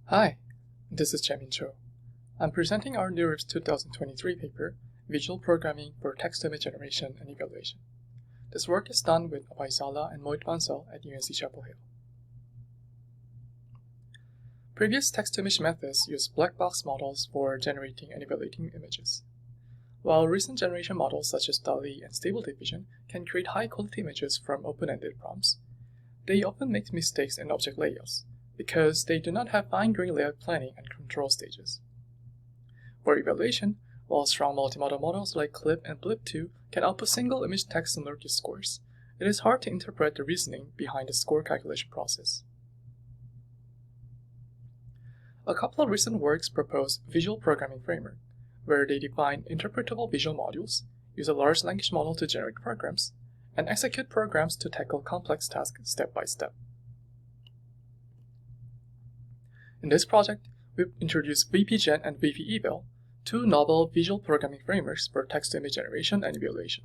Hi, this is Jaemin Cho. I'm presenting our NeurIPS 2023 paper, Visual Programming for Text-to-Image Generation and Evaluation. This work is done with Abhay Sala and Mohit Bansal at UNC Chapel Hill. Previous text-to-image methods use black box models for generating and evaluating images. While recent generation models such as DALL-E and Stable Diffusion can create high-quality images from open-ended prompts, they often make mistakes in object layouts, because they do not have fine-grained layout planning and control stages. For evaluation, while strong multimodal models like CLIP and BLIP2 can output single image text similar to scores, it is hard to interpret the reasoning behind the score calculation process. A couple of recent works propose visual programming framework, where they define interpretable visual modules, use a large language model to generate programs, and execute programs to tackle complex tasks step by step. In this project, we've introduced VPGen and VPEval, two novel visual programming frameworks for text-to-image generation and evaluation.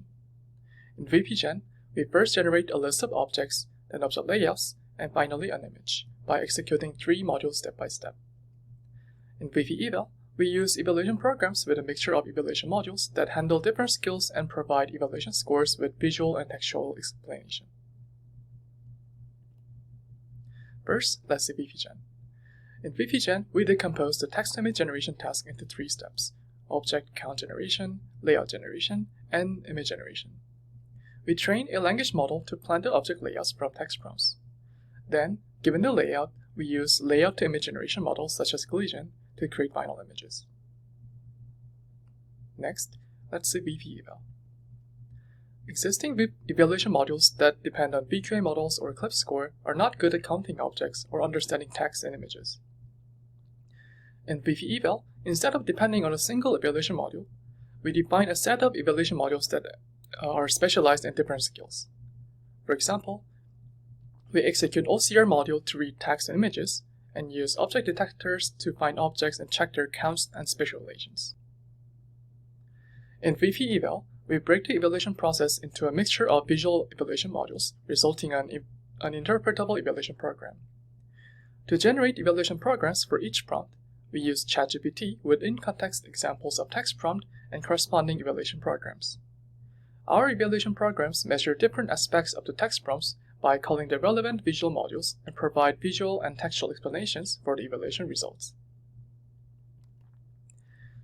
In VPGen, we first generate a list of objects, then object layouts, and finally an image, by executing three modules step by step. In VPEval, we use evaluation programs with a mixture of evaluation modules that handle different skills and provide evaluation scores with visual and textual explanation. First, let's see VPGen. In VPGen, we decompose the text-to-image generation task into three steps: object count generation, layout generation, and image generation. We train a language model to plan the object layouts from text prompts. Then, given the layout, we use layout-to-image generation models such as collision to create final images. Next, let's see VPEval. Existing evaluation modules that depend on VQA models or CLIP score are not good at counting objects or understanding text and images. In VPEval, instead of depending on a single evaluation module, we define a set of evaluation modules that are specialized in different skills. For example, we execute OCR module to read text and images, and use object detectors to find objects and check their counts and spatial relations. In VPEval, we break the evaluation process into a mixture of visual evaluation modules, resulting in an interpretable evaluation program. To generate evaluation programs for each prompt, we use ChatGPT with in-context examples of text prompt and corresponding evaluation programs. Our evaluation programs measure different aspects of the text prompts by calling the relevant visual modules and provide visual and textual explanations for the evaluation results.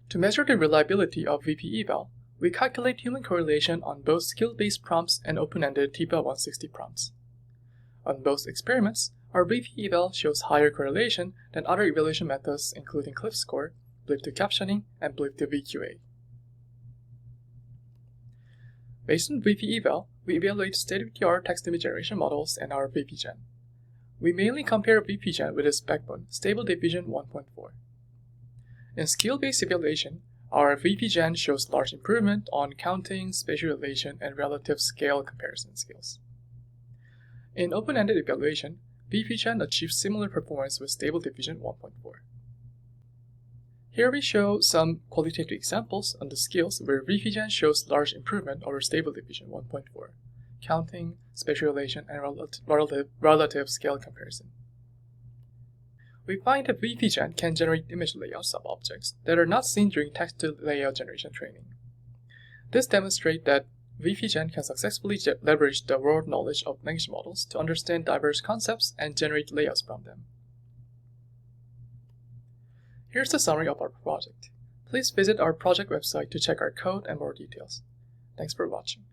To measure the reliability of VPEval, we calculate human correlation on both skill-based prompts and open-ended TIPA 160 prompts. On both experiments, our VPEval shows higher correlation than other evaluation methods including CLIP score, BLIP2 captioning, and BLIP2 VQA. Based on VPEval, we evaluate state-of-the-art text-image generation models and our VPGen. We mainly compare VPGen with its backbone, Stable Diffusion 1.4. In skill-based evaluation, our VPGen shows large improvement on counting, spatial relation, and relative scale comparison skills. In open-ended evaluation, VPGen achieves similar performance with Stable Diffusion 1.4. Here we show some qualitative examples on the skills where VPGen shows large improvement over Stable Diffusion 1.4, counting, spatial relation, and relative scale comparison. We find that VPGen can generate image layouts of objects that are not seen during text-to-layout generation training. This demonstrates that VPGen can successfully leverage the world knowledge of language models to understand diverse concepts and generate layouts from them. Here's the summary of our project. Please visit our project website to check our code and more details. Thanks for watching.